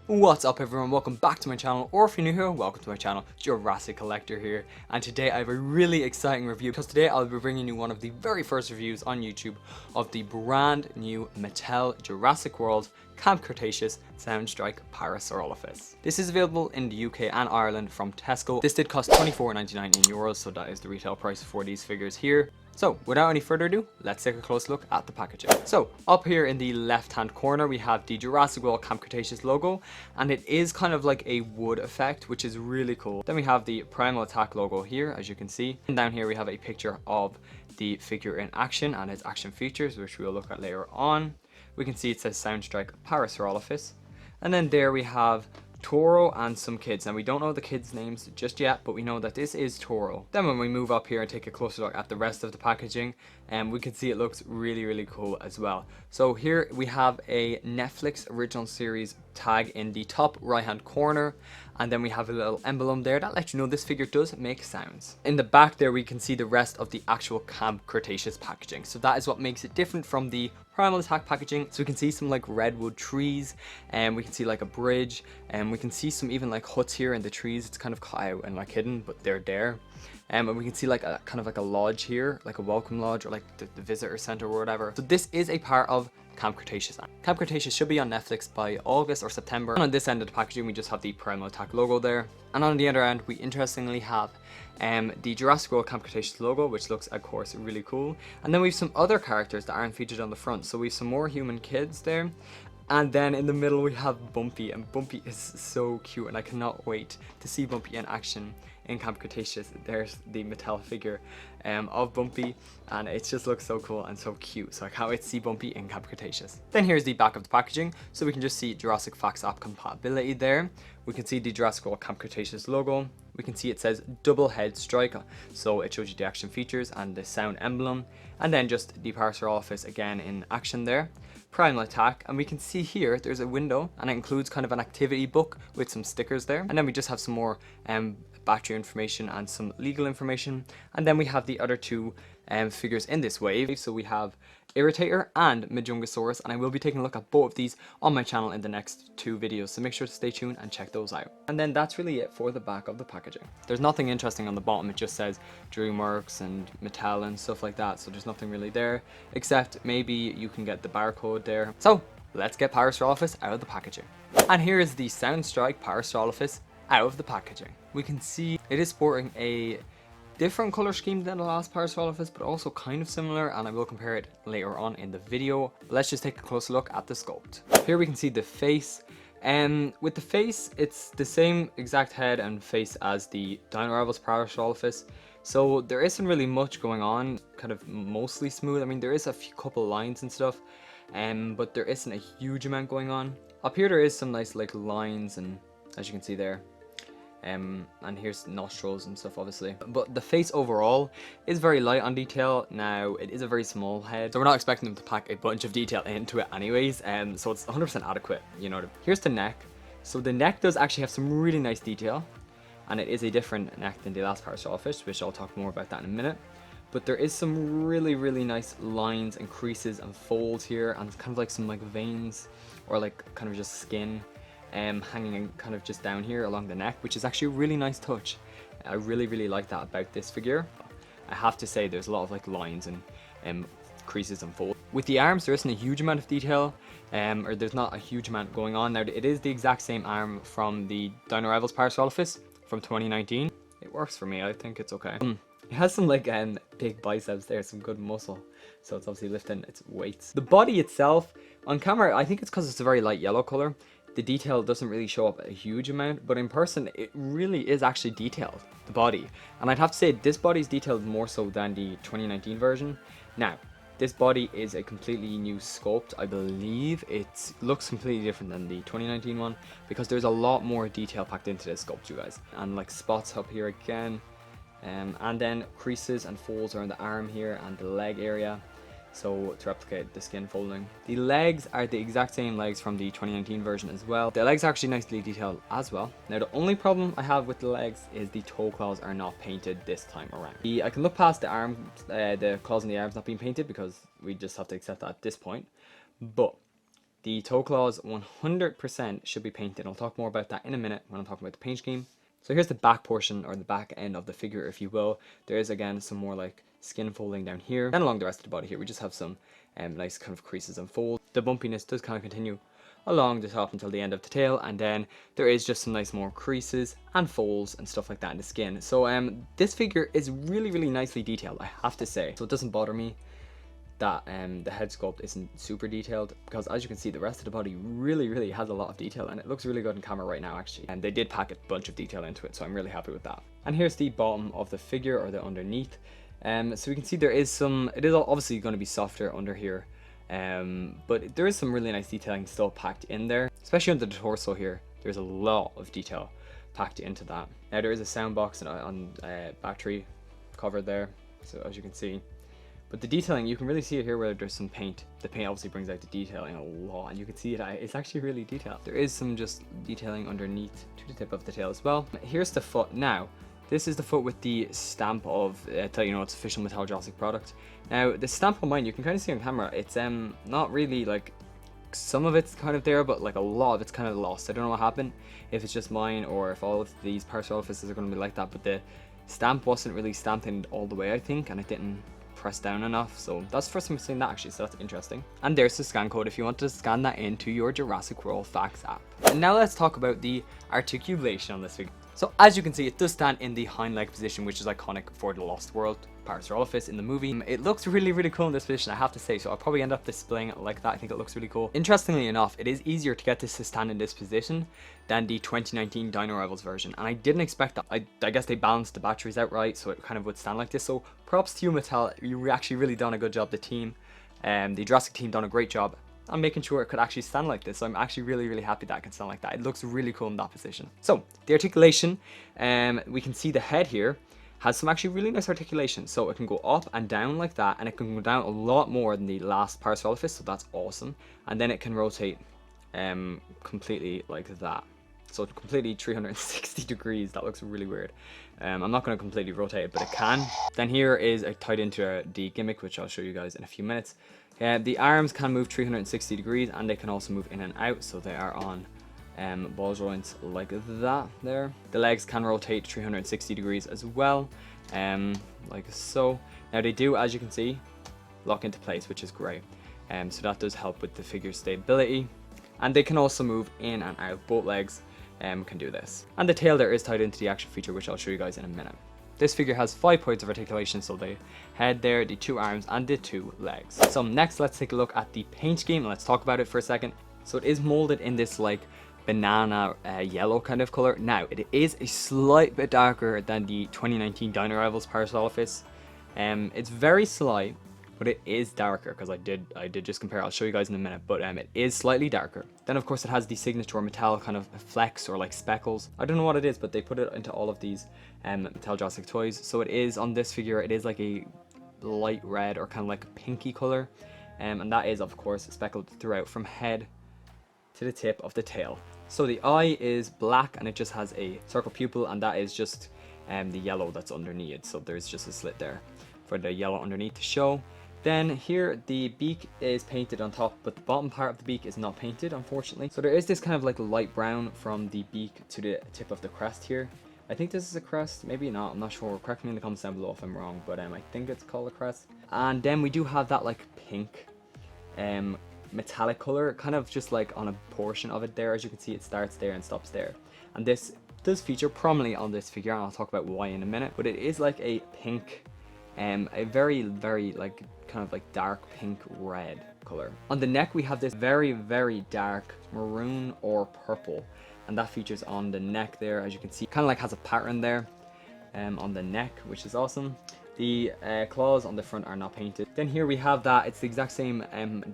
What's up everyone, welcome back to my channel, or if you're new here, welcome to my channel. Jurassic Collector here, and today I have a really exciting review because today I'll be bringing you one of the very first reviews on YouTube of the brand new Mattel Jurassic World Camp Cretaceous Soundstrike Parasaurolophus. This is available in the UK and Ireland from Tesco. This did cost €24.99 in euros, so that is the retail price for these figures here. So without any further ado, let's take a close look at the packaging. So up here in the left hand corner we have the Jurassic World Camp Cretaceous logo, and it is kind of like a wood effect, which is really cool. Then we have the Primal Attack logo here, as you can see, and down here we have a picture of the figure in action and its action features, which we'll look at later on. We can see it says Soundstrike Parasaurolophus, and then there we have Toro and some kids. Now we don't know the kids' names just yet, but we know that this is Toro. Then when we move up here and take a closer look at the rest of the packaging, we can see it looks really cool as well. So here we have a Netflix original series tag in the top right hand corner, and then we have a little emblem there that lets you know this figure does make sounds. In the back there we can see the rest of the actual Camp Cretaceous packaging, so that is what makes it different from the Primal Attack packaging. So we can see some like redwood trees, and we can see like a bridge, and we can see some even like huts here in the trees. It's kind of cut out and like hidden, but they're there. And we can see like a kind of like a lodge here, like a welcome lodge, or like the visitor center or whatever. So this is a part of Camp Cretaceous. Camp Cretaceous should be on Netflix by August or September. And on this end of the packaging we just have the Primal Attack logo there, and on the other end we interestingly have the Jurassic World Camp Cretaceous logo, which looks of course really cool. And then we have some other characters that aren't featured on the front. So we have some more human kids there, and then in the middle we have Bumpy, and Bumpy is so cute, and I cannot wait to see Bumpy in action in Camp Cretaceous. There's the Mattel figure of Bumpy, and it just looks so cool and so cute, so I can't wait to see Bumpy in Camp Cretaceous. Then here's the back of the packaging, so we can just see Jurassic Facts app compatibility there. We can see the Jurassic World Camp Cretaceous logo. We can see it says double head strike, so it shows you the action features and the sound emblem, and then just the Parasaurolophus again in action there. Primal Attack, and we can see here there's a window, and it includes kind of an activity book with some stickers there, and then we just have some more battery information and some legal information, and then we have the other two figures in this wave. So we have Irritator and Majungasaurus, and I will be taking a look at both of these on my channel in the next two videos, so make sure to stay tuned and check those out. And then that's really it for the back of the packaging. There's nothing interesting on the bottom, it just says DreamWorks and Mattel and stuff like that, so there's nothing really there, except maybe you can get the barcode there. So let's get Parasaurolophus out of the packaging. And here is the Soundstrike Parasaurolophus out of the packaging. We can see it is sporting a different color scheme than the last Parasaurolophus, but also kind of similar, and I will compare it later on in the video. But let's just take a closer look at the sculpt. Here we can see the face, and with the face it's the same exact head and face as the dinosaurs Parasaurolophus, so there isn't really much going on, kind of mostly smooth. I mean, there is a couple lines and stuff, but there isn't a huge amount going on. Up here there is some nice like lines, and as you can see there, and here's nostrils and stuff obviously, but the face overall is very light on detail. Now it is a very small head, so we're not expecting them to pack a bunch of detail into it anyways, so it's 100% adequate, you know. Here's the neck. So the neck does actually have some really nice detail, and it is a different neck than the last Parasaurolophus, which I'll talk more about that in a minute. But there is some really nice lines and creases and folds here, and kind of like some like veins or like kind of just skin hanging kind of just down here along the neck, which is actually a really nice touch. I really like that about this figure. I have to say there's a lot of like lines and creases and folds. With the arms there isn't a huge amount of detail, or there's not a huge amount going on. Now it is the exact same arm from the Dino Rivals Parasaurolophus from 2019. It works for me, I think it's okay. It has some like big biceps there, some good muscle, so it's obviously lifting its weights. The body itself, on camera I think it's because it's a very light yellow color, the detail doesn't really show up a huge amount, but in person it really is actually detailed, the body. And I'd have to say this body is detailed more so than the 2019 version. Now this body is a completely new sculpt. I believe it looks completely different than the 2019 one, because there's a lot more detail packed into this sculpt, you guys. And like spots up here again, and then creases and folds around the arm here and the leg area, so to replicate the skin folding. The legs are the exact same legs from the 2019 version as well. The legs are actually nicely detailed as well. Now the only problem I have with the legs is the toe claws are not painted this time around. I can look past the arms, the claws and the arms not being painted, because we just have to accept that at this point. But The toe claws 100% should be painted. I'll talk more about that in a minute when I'm talking about the paint scheme. So here's the back portion, or the back end of the figure, if you will. There is again some more like skin folding down here, and along the rest of the body here we just have some nice kind of creases and folds. The bumpiness does kind of continue along the top until the end of the tail, and then there is just some nice more creases and folds and stuff like that in the skin. So this figure is really nicely detailed, I have to say. So it doesn't bother me that the head sculpt isn't super detailed, because as you can see, the rest of the body really has a lot of detail, and it looks really good in camera right now actually, and they did pack a bunch of detail into it, so I'm really happy with that. And here's the bottom of the figure, or the underneath. So we can see there is some, it is obviously going to be softer under here, but there is some really nice detailing still packed in there, especially under the torso here. There's a lot of detail packed into that. Now there is a sound box on battery cover there, so as you can see. But the detailing, you can really see it here where there's some paint. The paint obviously brings out the detailing a lot, and you can see it, it's actually really detailed. There is some just detailing underneath to the tip of the tail as well. Here's the foot. Now, this is the foot with the stamp of, tell you know, it's official Mattel Jurassic product. Now, the stamp on mine, you can kind of see on camera, it's not really like, some of it's kind of there, but like a lot of it's kind of lost. I don't know what happened, if it's just mine or if all of these Parasaurolophuses are going to be like that, but the stamp wasn't really stamped in all the way, I think, and it didn't press down enough. So that's the first time I've seen that actually, so that's interesting. And there's the scan code if you want to scan that into your Jurassic World Facts app. And now let's talk about the articulation on this figure. So as you can see, it does stand in the hind leg position, which is iconic for the Lost World Parasaurolophus in the movie. It looks really cool in this position, I have to say, so I'll probably end up displaying it like that. I think it looks really cool. Interestingly enough, it is easier to get this to stand in this position than the 2019 Dino Rivals version, and I didn't expect that. I guess they balanced the batteries out right, so it kind of would stand like this. So props to you, Mattel. You actually really done a good job. The team, the Jurassic team, done a great job on making sure it could actually stand like this. So I'm actually really happy that it can stand like that. It looks really cool in that position. So the articulation, we can see the head here has some actually really nice articulation. So it can go up and down like that, and it can go down a lot more than the last Parasaurolophus, so that's awesome. And then it can rotate completely like that. So completely 360 degrees. That looks really weird. I'm not going to completely rotate it, but it can. Then here is tied into the gimmick, which I'll show you guys in a few minutes. The arms can move 360 degrees, and they can also move in and out, so they are on ball joints like that there. The legs can rotate 360 degrees as well, like so. Now they do, as you can see, lock into place, which is great. So that does help with the figure's stability. And they can also move in and out. Both legs can do this. And the tail there is tied into the action feature, which I'll show you guys in a minute. This figure has 5 points of articulation, so the head there, the 2 arms, and the 2 legs. So next, let's take a look at the paint scheme, and let's talk about it for a second. So it is molded in this like banana yellow kind of color. Now, it is a slight bit darker than the 2019 Dino Rivals Parasaurolophus. It's very slight, but it is darker, because I did just compare. I'll show you guys in a minute, but it is slightly darker. Then of course it has the signature Mattel kind of flecks or like speckles. I don't know what it is, but they put it into all of these Mattel Jurassic toys. So it is on this figure, it is like a light red or kind of like a pinky color, and that is of course speckled throughout from head to the tip of the tail. So the eye is black, and it just has a circle pupil, and that is just the yellow that's underneath it. So there's just a slit there for the yellow underneath to show. Then here the beak is painted on top, but the bottom part of the beak is not painted, unfortunately. So there is this kind of like light brown from the beak to the tip of the crest here. I think this is a crest, maybe not, I'm not sure. Correct me in the comments down below if I'm wrong, but I think it's called a crest. And then we do have that like pink metallic color, kind of just like on a portion of it there. As you can see, it starts there and stops there. And this does feature prominently on this figure, and I'll talk about why in a minute. But it is like a pink, a very like kind of like dark pink red color. On the neck we have this very dark maroon or purple, and that features on the neck there. As you can see, kind of like has a pattern there on the neck, which is awesome. The claws on the front are not painted. Then here we have that, it's the exact same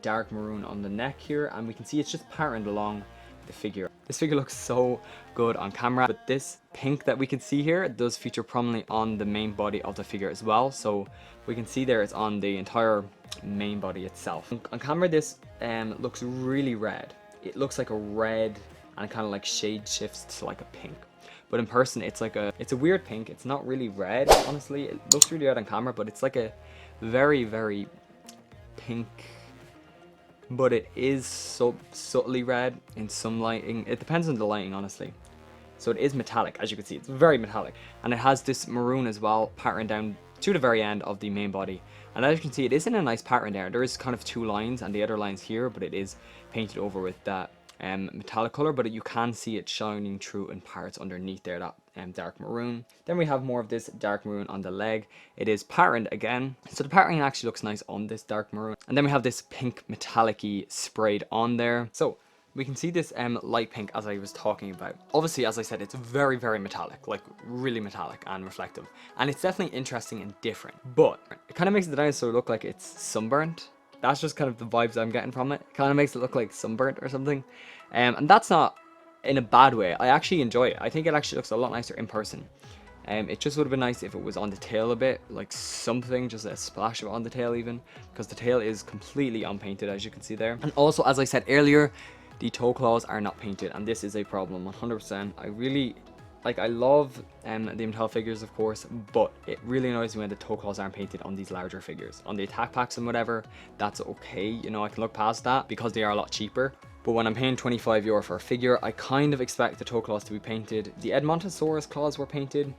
dark maroon on the neck here, and we can see it's just patterned along the figure. This figure looks so good on camera, but this pink that we can see here does feature prominently on the main body of the figure as well. So we can see there it's on the entire main body itself. On camera this looks really red. It looks like a red, and kind of like shade shifts to like a pink. But in person it's like it's a weird pink. It's not really red, honestly. It looks really red on camera, but it's like a very pink but it is so subtly red in some lighting. It depends on the lighting, honestly. So it is metallic, as you can see. It's very metallic. And it has this maroon as well, pattern down to the very end of the main body. And as you can see, it is in a nice pattern there. There is kind of two lines and the other lines here, but it is painted over with that metallic color, but you can see it shining through in parts underneath there, that dark maroon. Then we have more of this dark maroon on the leg. It is patterned again, so the patterning actually looks nice on this dark maroon. And then we have this pink metallic-y sprayed on there. So we can see this light pink, as I was talking about. Obviously, as I said, it's very, very metallic, like really metallic and reflective. And it's definitely interesting and different, but it kind of makes the dinosaur look like it's sunburnt. That's just kind of the vibes I'm getting from it. It kind of makes it look like sunburnt or something. And that's not in a bad way. I actually enjoy it. I think it actually looks a lot nicer in person. It just would have been nice if it was on the tail a bit, like something, just a splash of it on the tail even, because the tail is completely unpainted, as you can see there. And also, as I said earlier, the toe claws are not painted, and this is a problem 100%. I love the Mattel figures, of course, but it really annoys me when the toe claws aren't painted on these larger figures. On the attack packs and whatever, that's okay, you know, I can look past that because they are a lot cheaper. But when I'm paying €25 for a figure, I kind of expect the toe claws to be painted. The Edmontosaurus claws were painted,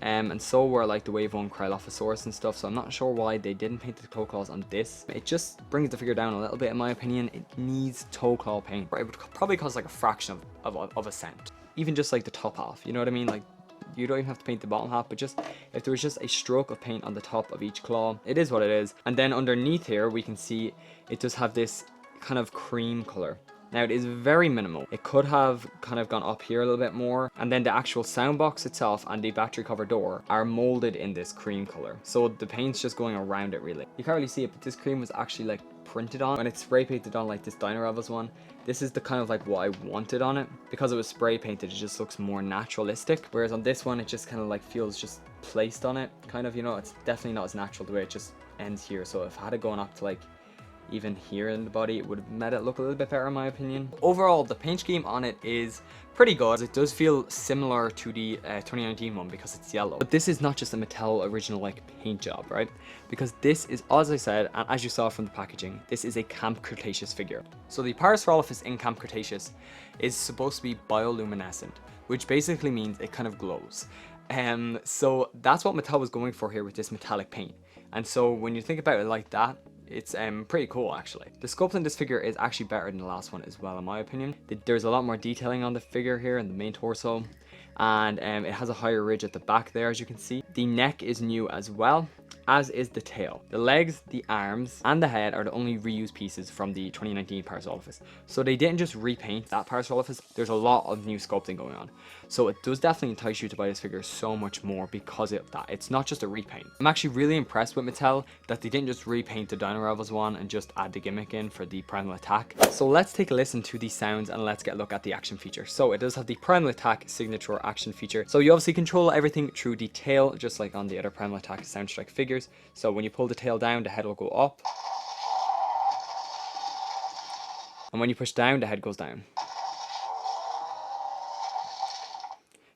and so were like the Wave 1 Cryolophosaurus and stuff, so I'm not sure why they didn't paint the toe claws on this. It just brings the figure down a little bit in my opinion. It needs toe claw paint. It would probably cost like a fraction of a cent. Even just like the top half, you know what I mean? Like, you don't even have to paint the bottom half, but just if there was just a stroke of paint on the top of each claw, it is what it is. And then underneath here, we can see it does have this kind of cream color. Now it is very minimal. It could have kind of gone up here a little bit more. And then the actual sound box itself and the battery cover door are molded in this cream color. So the paint's just going around it really. You can't really see it, but this cream was actually like printed on. When it's spray painted on like this Dino one, this is the kind of like what I wanted on it. Because it was spray painted, it just looks more naturalistic. Whereas on this one, it just kind of like feels just placed on it. Kind of, you know, it's definitely not as natural the way it just ends here. So if I had it going up to like even here in the body, it would have made it look a little bit better in my opinion. Overall, the paint scheme on it is pretty good. It does feel similar to the 2019 one because it's yellow. But this is not just a Mattel original like paint job, right? Because this is, as I said, and as you saw from the packaging, this is a Camp Cretaceous figure. So the Parasaurolophus in Camp Cretaceous is supposed to be bioluminescent, which basically means it kind of glows. So that's what Mattel was going for here with this metallic paint. And so when you think about it like that, it's pretty cool actually. The sculpt in this figure is actually better than the last one as well in my opinion. There's a lot more detailing on the figure here in the main torso, and it has a higher ridge at the back there, as you can see. The neck is new as well, as is the tail. The legs, the arms, and the head are the only reused pieces from the 2019 Parasaurolophus. So they didn't just repaint that Parasaurolophus, there's a lot of new sculpting going on. So it does definitely entice you to buy this figure so much more because of that. It's not just a repaint. I'm actually really impressed with Mattel that they didn't just repaint the Dino Rebels one and just add the gimmick in for the Primal Attack. So let's take a listen to the sounds and let's get a look at the action feature. So it does have the Primal Attack signature action feature. So you obviously control everything through the tail, just like on the other Primal Attack Soundstrike figures. So when you pull the tail down, the head will go up. And when you push down, the head goes down.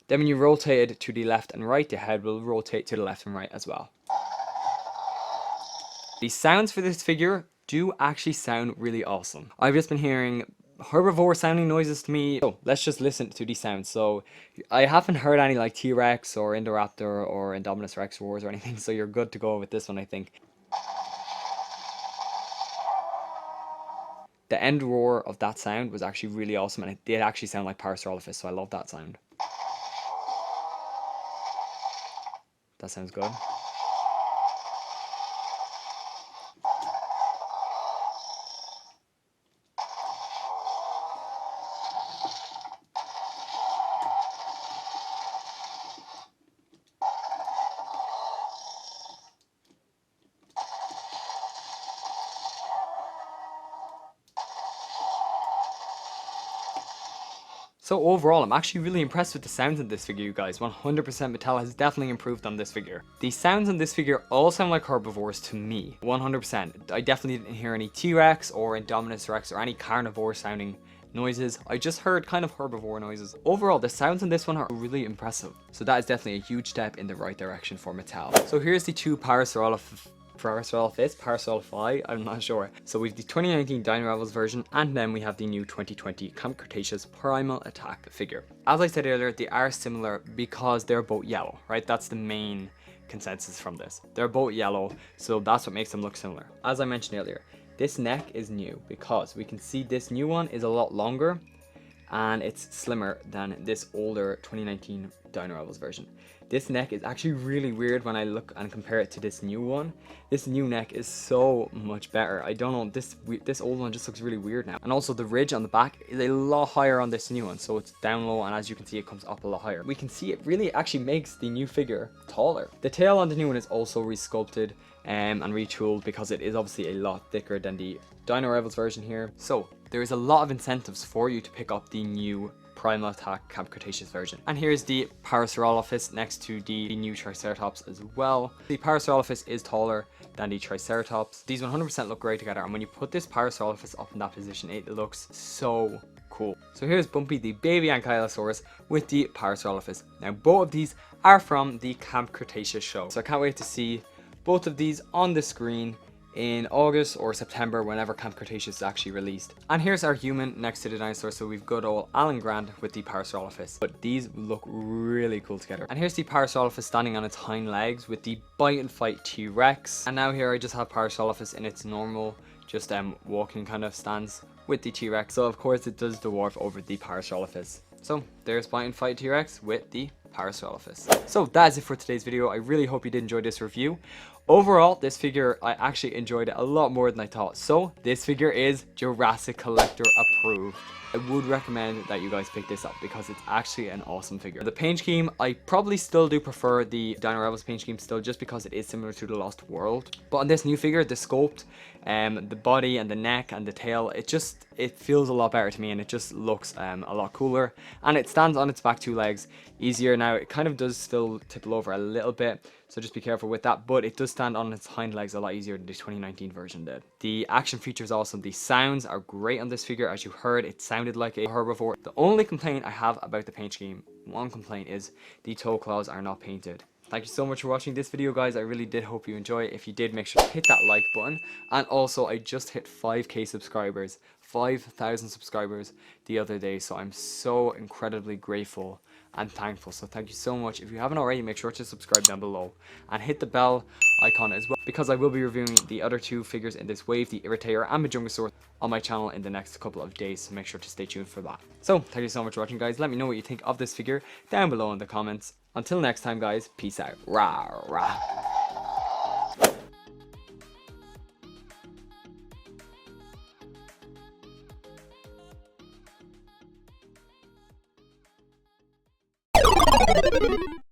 Then when you rotate it to the left and right, the head will rotate to the left and right as well. The sounds for this figure do actually sound really awesome. I've just been hearing herbivore sounding noises to me. So let's just listen to these sounds. So I haven't heard any like T-Rex or Indoraptor or Indominus Rex roars or anything, so you're good to go with this one, I think. The end roar of that sound was actually really awesome, and it did actually sound like Parasaurolophus, so I love that sound. That sounds good. So overall, I'm actually really impressed with the sounds in this figure, you guys. 100% Mattel has definitely improved on this figure. The sounds in this figure all sound like herbivores to me, 100%. I definitely didn't hear any T-Rex or Indominus Rex or any carnivore sounding noises. I just heard kind of herbivore noises. Overall, the sounds in this one are really impressive. So that is definitely a huge step in the right direction for Mattel. So here's the two Parasaurolophus Parasaurolophus, I'm not sure. So we have the 2019 Dino Rebels version, and then we have the new 2020 Camp Cretaceous Primal Attack figure. As I said earlier, they are similar because they're both yellow, right? That's the main consensus from this. They're both yellow, so that's what makes them look similar. As I mentioned earlier, this neck is new because we can see this new one is a lot longer and it's slimmer than this older 2019 Dino Rebels version. This neck is actually really weird when I look and compare it to this new one. This new neck is so much better. I don't know, this old one just looks really weird now. And also the ridge on the back is a lot higher on this new one, so it's down low, and as you can see, it comes up a lot higher. We can see it really actually makes the new figure taller. The tail on the new one is also resculpted and retooled because it is obviously a lot thicker than the Dino Rebels version here. So there is a lot of incentives for you to pick up the new Primal Attack Camp Cretaceous version. And here's the Parasaurolophus next to the new Triceratops as well. The Parasaurolophus is taller than the Triceratops. These 100% look great together, and when you put this Parasaurolophus up in that position, it looks so cool. So here's Bumpy, the baby Ankylosaurus, with the Parasaurolophus. Now both of these are from the Camp Cretaceous show, so I can't wait to see both of these on the screen in August or September, whenever Camp Cretaceous is actually released. And here's our human next to the dinosaur. So we've good old Alan Grant with the Parasaurolophus, but these look really cool together. And here's the Parasaurolophus standing on its hind legs with the Bite and Fight T-Rex. And now here I just have Parasaurolophus in its normal, just walking kind of stance with the T-Rex. So of course it does dwarf over the Parasaurolophus. So there's Bite and Fight T-Rex with the Parasaurolophus. So that is it for today's video. I really hope you did enjoy this review. Overall, this figure, I actually enjoyed it a lot more than I thought. So this figure is Jurassic Collector Approved. I would recommend that you guys pick this up because it's actually an awesome figure. The paint scheme, I probably still do prefer the Dino Rebels paint scheme still, just because it is similar to the Lost World. But on this new figure, the sculpt, the body and the neck and the tail, it feels a lot better to me, and it just looks a lot cooler. And it stands on its back two legs easier. Now it kind of does still tipple over a little bit, so just be careful with that, but it does stand on its hind legs a lot easier than the 2019 version did. The action features awesome. The sounds are great on this figure. As you heard, it sounded like a herbivore. The only complaint I have about the paint scheme, one complaint, is the toe claws are not painted. Thank you so much for watching this video, guys. I really did hope you enjoy it. If you did, make sure to hit that like button. And also, I just hit 5k subscribers, 5,000 subscribers the other day, so I'm so incredibly grateful and thankful. So thank you so much. If you haven't already, make sure to subscribe down below and hit the bell icon as well, because I will be reviewing the other two figures in this wave, the Irritator and Majungasaurus, on my channel in the next couple of days, so make sure to stay tuned for that. So thank you so much for watching, guys. Let me know what you think of this figure down below in the comments. Until next time, guys, peace out. Rah, rah.